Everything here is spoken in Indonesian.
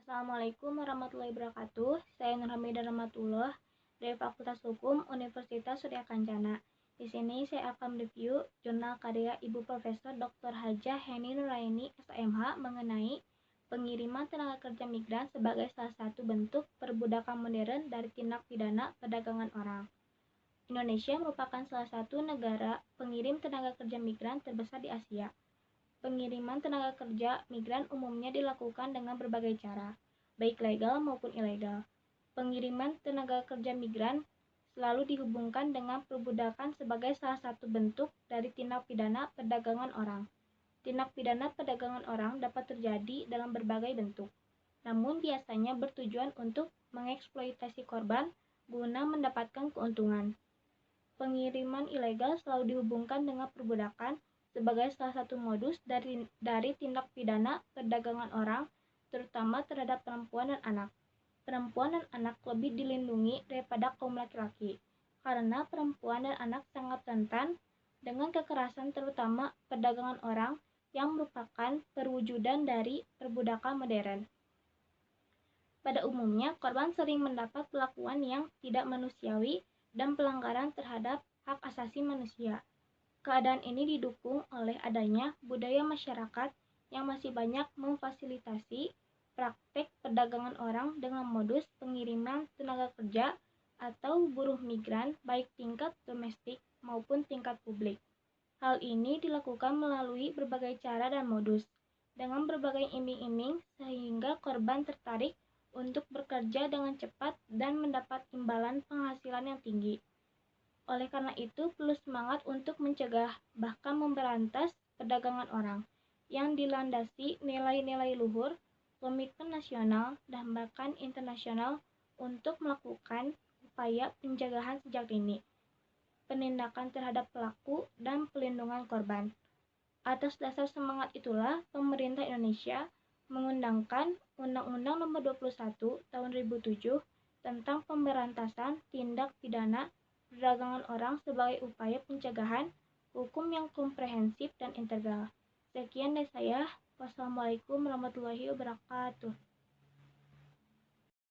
Assalamualaikum warahmatullahi wabarakatuh. Saya Nur Hamidah Rahmatullah dari Fakultas Hukum Universitas Surya Kencana. Di sini saya akan review jurnal karya Ibu Profesor Dr. Hajah Heni Nuraini SMH mengenai pengiriman tenaga kerja migran sebagai salah satu bentuk perbudakan modern dari tindak pidana perdagangan orang. Indonesia merupakan salah satu negara pengirim tenaga kerja migran terbesar di Asia. Pengiriman tenaga kerja migran umumnya dilakukan dengan berbagai cara, baik legal maupun ilegal. Pengiriman tenaga kerja migran selalu dihubungkan dengan perbudakan sebagai salah satu bentuk dari tindak pidana perdagangan orang. Tindak pidana perdagangan orang dapat terjadi dalam berbagai bentuk, namun biasanya bertujuan untuk mengeksploitasi korban guna mendapatkan keuntungan. Pengiriman ilegal selalu dihubungkan dengan perbudakan sebagai salah satu modus dari tindak pidana perdagangan orang, terutama terhadap perempuan dan anak. Perempuan dan anak lebih dilindungi daripada kaum laki-laki, karena perempuan dan anak sangat rentan dengan kekerasan, terutama perdagangan orang yang merupakan perwujudan dari perbudakan modern. Pada umumnya, korban sering mendapat perlakuan yang tidak manusiawi dan pelanggaran terhadap hak asasi manusia. Keadaan ini didukung oleh adanya budaya masyarakat yang masih banyak memfasilitasi praktek perdagangan orang dengan modus pengiriman tenaga kerja atau buruh migran baik tingkat domestik maupun tingkat publik. Hal ini dilakukan melalui berbagai cara dan modus, dengan berbagai iming-iming sehingga korban tertarik untuk bekerja dengan cepat dan mendapat imbalan penghasilan yang tinggi. Oleh karena itu, perlu semangat untuk mencegah, bahkan memberantas perdagangan orang yang dilandasi nilai-nilai luhur, komitmen nasional, dan bahkan internasional untuk melakukan upaya pencegahan sejak dini, penindakan terhadap pelaku, dan pelindungan korban. Atas dasar semangat itulah, pemerintah Indonesia mengundangkan Undang-Undang Nomor 21 Tahun 2007 tentang pemberantasan tindak pidana perdagangan orang sebagai upaya pencegahan hukum yang komprehensif dan integral. Sekian dari saya. Wassalamualaikum warahmatullahi wabarakatuh.